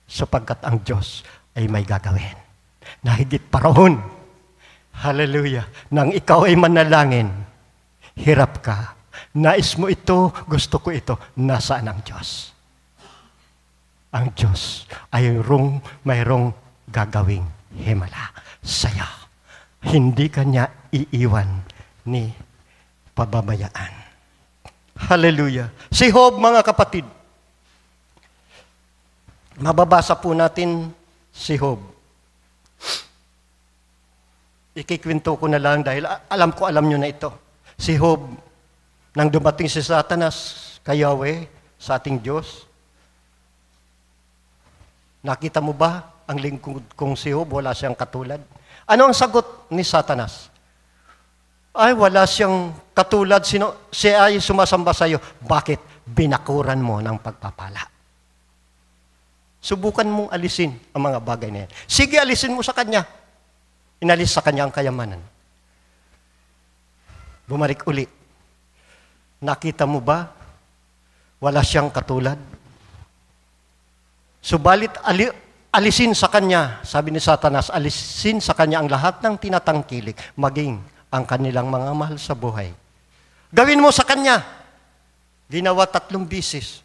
sapagkat ang Diyos ay may gagawin na higit pa roon. Hallelujah. Nang ikaw ay manalangin, hirap ka. Nais mo ito, gusto ko ito. Nasaan ang Diyos? Ang Diyos ay mayroong gagawing himala sa'yo. Hindi kanya iiwan ni pababayaan. Hallelujah. Si Job, mga kapatid. Mababasa po natin si Job. Ikikwento ko na lang dahil alam nyo na ito. Si Job, nang dumating si Satanas kay Yahweh, sa ating Diyos, nakita mo ba ang lingkod kong si Job, wala siyang katulad? Ano ang sagot ni Satanas? Ay, wala siyang katulad, siya ay sumasamba sa iyo. Bakit? Binakuran mo ng pagpapala. Subukan mong alisin ang mga bagay na yan. Sige, alisin mo sa kanya. Inalis sa kanya ang kayamanan. Bumalik uli. Nakita mo ba? Wala siyang katulad. Subalit alisin sa kanya, sabi ni Satanas, alisin sa kanya ang lahat ng tinatangkilik, maging ang kanilang mga mahal sa buhay. Gawin mo sa kanya. Ginawa 3 bisis.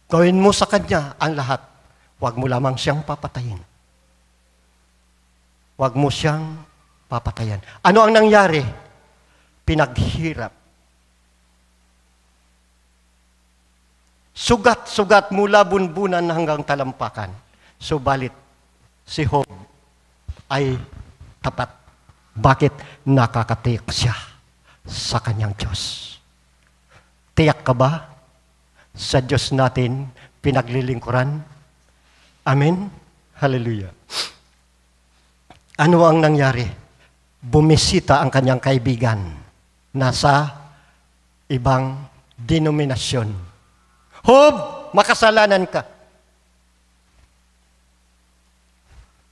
Gawin mo sa kanya ang lahat. Huwag mo lamang siyang papatayin. Huwag mo siyang papatayan. Ano ang nangyari? Pinaghirap. Sugat-sugat mula bunbunan hanggang talampakan. Subalit, si Job ay tapat. Bakit? Nakakatiyak siya sa kanyang Diyos. Tiyak ka ba sa Diyos natin pinaglilingkuran? Amen? Hallelujah. Ano ang nangyari? Bumisita ang kanyang kaibigan na sa ibang denominasyon. Job, makasalanan ka.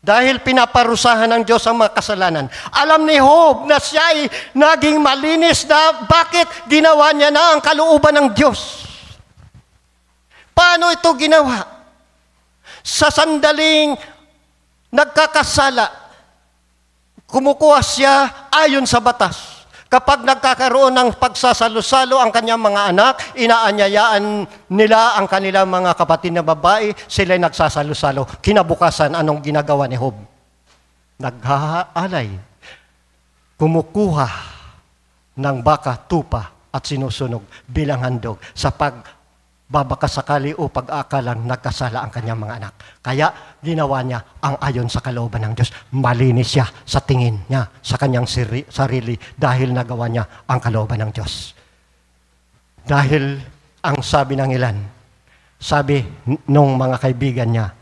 Dahil pinaparusahan ng Diyos ang mga kasalanan. Alam ni Job na siya ay naging malinis na bakit ginawa niya na ang kalooban ng Diyos. Paano ito ginawa? Sa sandaling nagkakasala, kumukuha siya ayon sa batas. Kapag nagkakaroon ng pagsasalo-salo ang kanyang mga anak, inaanyayaan nila ang kanilang mga kapatid na babae, sila'y nagsasalo-salo. Kinabukasan, anong ginagawa ni Job? Naghahaalay. Kumukuha ng baka, tupa at sinusunog bilang handog sa pagbabakasakali o pag-aakalang nagkasala ang kanyang mga anak. Kaya ginawa niya ang ayon sa kalooban ng Diyos. Malinis siya sa tingin niya sa kanyang sarili dahil nagawa niya ang kalooban ng Diyos. Dahil ang sabi ng ilan, sabi nung mga kaibigan niya,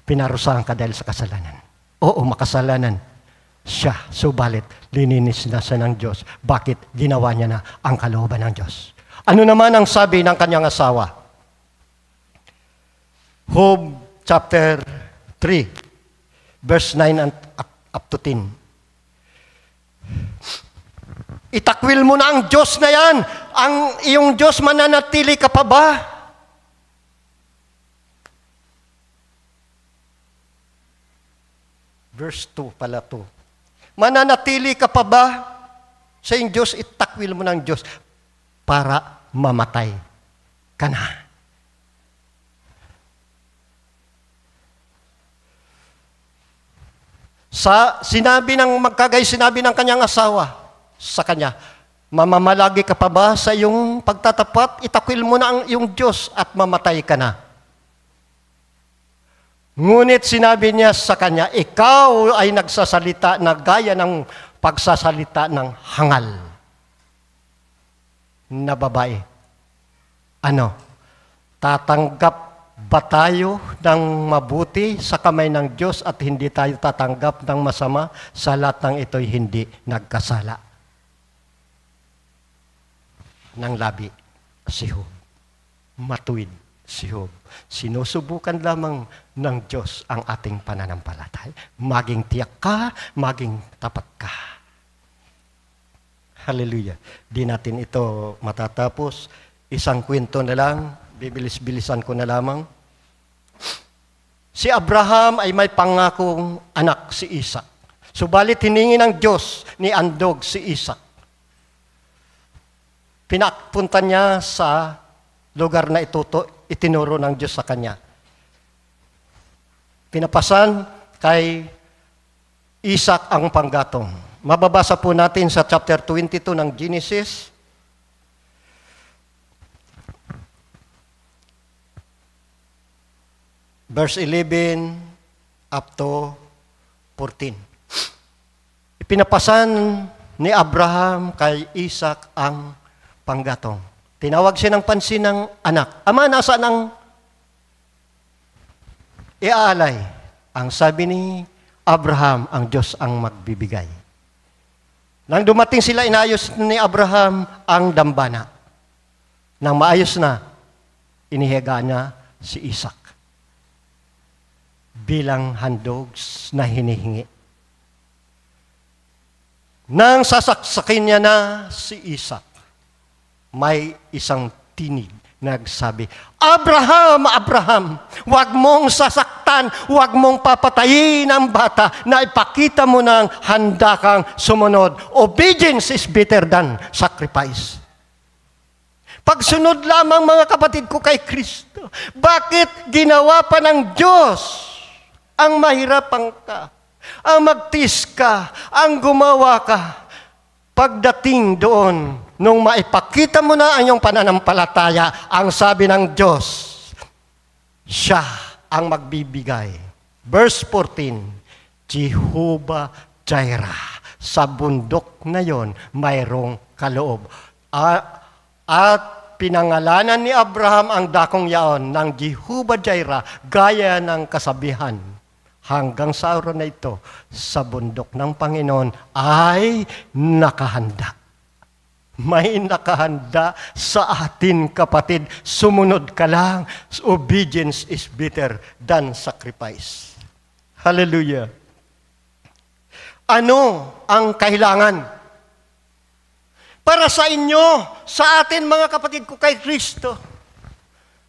pinarusahan ka dahil sa kasalanan. Oo, makasalanan siya, subalit lininis na siya ng Diyos. Bakit? Ginawa niya na ang kalooban ng Diyos. Ano naman ang sabi ng kanyang asawa? Job chapter 3, verse 9 and up to 10. Itakwil mo na ang Diyos na yan. Ang iyong Diyos, mananatili ka pa ba? Verse 2 pala to. Mananatili ka pa ba sa iyong Diyos? Itakwil mo na ang Diyos para mamatay ka na. Sinabi ng kanyang asawa sa kanya, mamamalagi ka pa ba sa iyong pagtatapat? Itakwil mo na ang iyong Diyos at mamatay ka na. Ngunit sinabi niya sa kanya, ikaw ay nagsasalita na gaya ng pagsasalita ng hangal na babae. Ano? Tatanggap ba tayo ng mabuti sa kamay ng Diyos at hindi tayo tatanggap ng masama? Sa lahat ng ito'y hindi nagkasala. Nang labi si Job. Matuwid si Job. Sinusubukan lamang ng Diyos ang ating pananampalataya. Maging tiyak ka, maging tapat ka. Hallelujah. Di natin ito matatapos. Isang kwento na lang, bibilis-bilisan ko na lamang. Si Abraham ay may pangakong anak, si Isaac. Subalit hiningi ng Diyos ni andog si Isaac. Pinapunta niya sa lugar na itinuro ng Diyos sa kanya. Pinapasan kay Isaac ang panggatong. Mababasa po natin sa chapter 22 ng Genesis. Verse 11 up to 14. Ipinapasan ni Abraham kay Isaac ang panggatong. Tinawag siya ng pansin ng anak. Ama, nasaan ang iaalay? Ang sabi ni Abraham, ang Diyos ang magbibigay. Nang dumating sila, inayos ni Abraham ang dambana. Nang maayos na, inihiga niya si Isaac bilang handog na hinihingi. Nang sasaksakin niya na si Isaac, may isang tinig nagsabi, Abraham, Abraham, huwag mong sasaktan, huwag mong papatayin ang bata na ipakita mo ng handa kang sumunod. Obedience is better than sacrifice. Pagsunod lamang mga kapatid ko kay Kristo. Bakit ginawa pa ng Diyos ang mahirapan ka, ang magtis ka, ang gumawa ka? Pagdating doon, nung maipakita mo na ang iyong pananampalataya, ang sabi ng Diyos, siya ang magbibigay. Verse 14, Jehovah Jireh, sa bundok na yon mayroong kaloob. At pinangalanan ni Abraham ang dakong yaon ng Jehovah Jireh gaya ng kasabihan. Hanggang sa araw na ito, sa bundok ng Panginoon ay nakahanda. May nakahanda sa atin, kapatid. Sumunod ka lang. Obedience is better than sacrifice. Hallelujah. Ano ang kailangan? Para sa inyo, sa atin mga kapatid ko kay Kristo,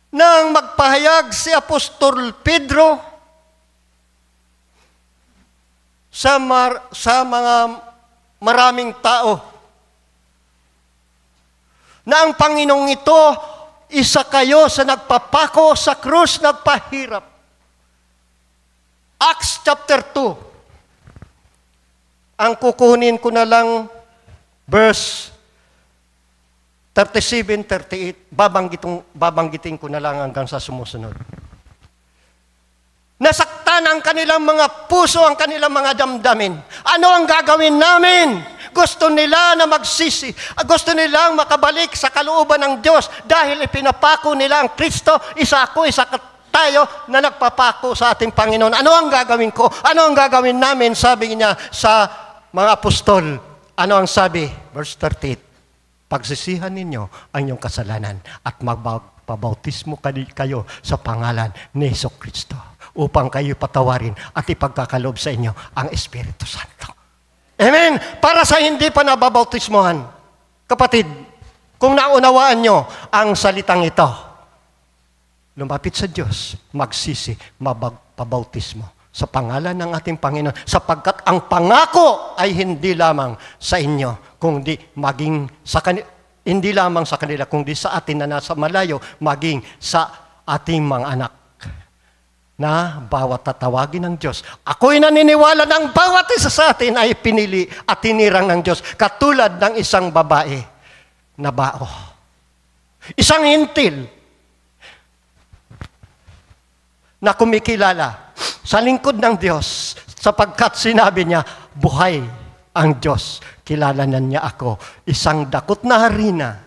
nang magpahayag si Apostol Pedro sa mga maraming tao na ang Panginoong ito, isa kayo sa nagpapako sa krus, nagpahirap. Acts chapter 2. Ang kukunin ko na lang verse 37, 38. Babanggitin ko na lang hanggang sa sumusunod. Nasaktan ang kanilang mga puso, ang kanilang mga damdamin. Ano ang gagawin namin? Gusto nila na magsisi. Gusto nilang makabalik sa kalooban ng Diyos dahil ipinapako nila ang Kristo. Isa ako, isa tayo na nagpapako sa ating Panginoon. Ano ang gagawin ko? Ano ang gagawin namin? Sabi niya sa mga apostol. Ano ang sabi? Verse 38. Pagsisihan ninyo ang inyong kasalanan at magpabautismo kayo sa pangalan ni Jesucristo upang kayo patawarin at ipagkakaloob sa inyo ang Espiritu Santo. Amen? Para sa hindi pa nababautismohan, kapatid, kung naunawaan nyo ang salitang ito, lumapit sa Diyos, magsisi, mapabautismo sa pangalan ng ating Panginoon, sapagkat ang pangako ay hindi lamang sa inyo, kundi maging sa hindi lamang sa kanila, kundi sa atin na nasa malayo, maging sa ating mga anak na bawat tatawagin ng Diyos. Ako'y naniniwala ng bawat isa sa atin ay pinili at tinirang ng Diyos, katulad ng isang babae na bao. Isang hintil na kumikilala sa lingkod ng Diyos, sapagkat sinabi niya, buhay ang Diyos. Kilala na niya ako, isang dakot na harina,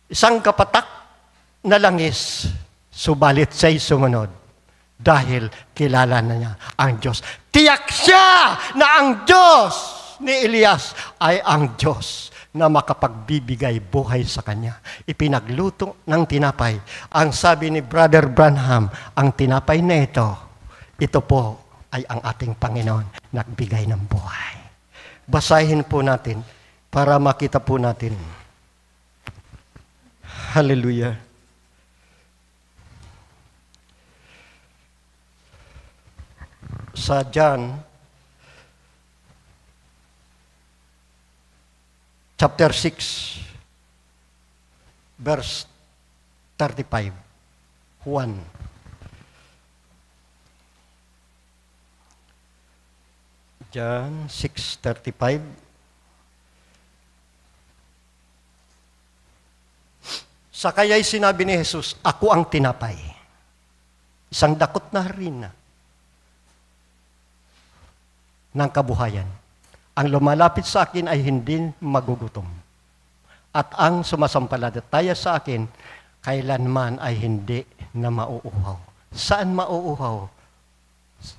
isang kapatak na langis, subalit siya'y sumunod dahil kilala na niya ang Diyos. Tiyak siya na ang Diyos ni Elias ay ang Diyos na makapagbibigay buhay sa kanya. Ipinagluto ng tinapay. Ang sabi ni Brother Branham, ang tinapay na ito po ay ang ating Panginoon nagbigay ng buhay. Basahin po natin para makita po natin. Hallelujah. Sa John chapter 6 verse 35. Juan. John 6:35. Sa kaya'y sinabi ni Jesus, ako ang tinapay. Isang dakot na harina ng kabuhayan. Ang lumalapit sa akin ay hindi magugutom. At ang sumasampalataya sa akin, kailanman ay hindi na mauuhaw. Saan mauuhaw?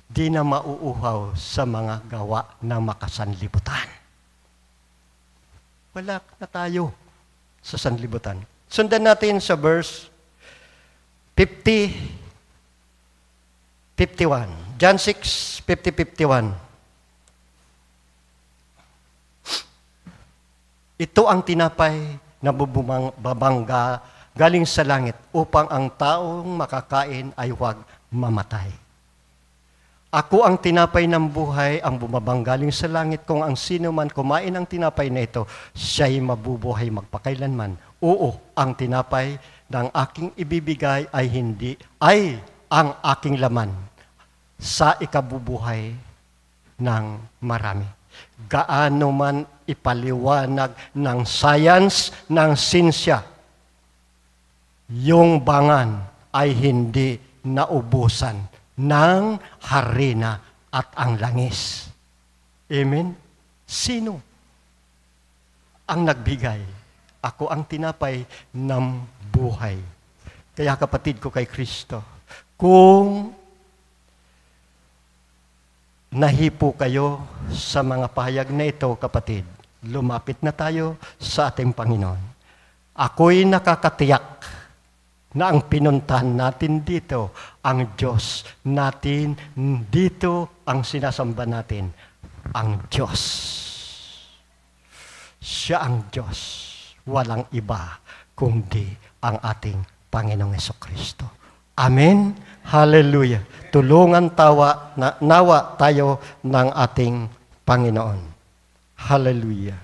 Di na mauuhaw sa mga gawa ng makasanlibutan. Wala na tayo sa sanlibutan. Sundan natin sa verse 51. John 6, 51. Ito ang tinapay na babangga galing sa langit upang ang taong makakain ay huwag mamatay. Ako ang tinapay ng buhay, ang bumabang galing sa langit. Kung ang sino man kumain ng tinapay na ito, siya'y mabubuhay magpakailanman. Oo, ang tinapay ng aking ibibigay ay ang aking laman sa ikabubuhay ng marami. Gaano man ipaliwanag ng science, ng sinsya, yung bangan ay hindi naubusan ng harina at ang langis. Amen? Sino ang nagbigay? Ako ang tinapay ng buhay. Kaya kapatid ko kay Kristo, kung nahipo kayo sa mga pahayag na ito, kapatid, lumapit na tayo sa ating Panginoon. Ako'y nakakatiyak na ang pinuntahan natin dito, ang Diyos natin dito, ang sinasamba natin, ang Diyos. Siya ang Diyos. Walang iba kundi ang ating Panginoong Hesukristo. Amen. Hallelujah. Tulungan nawa tayo ng ating Panginoon. Hallelujah.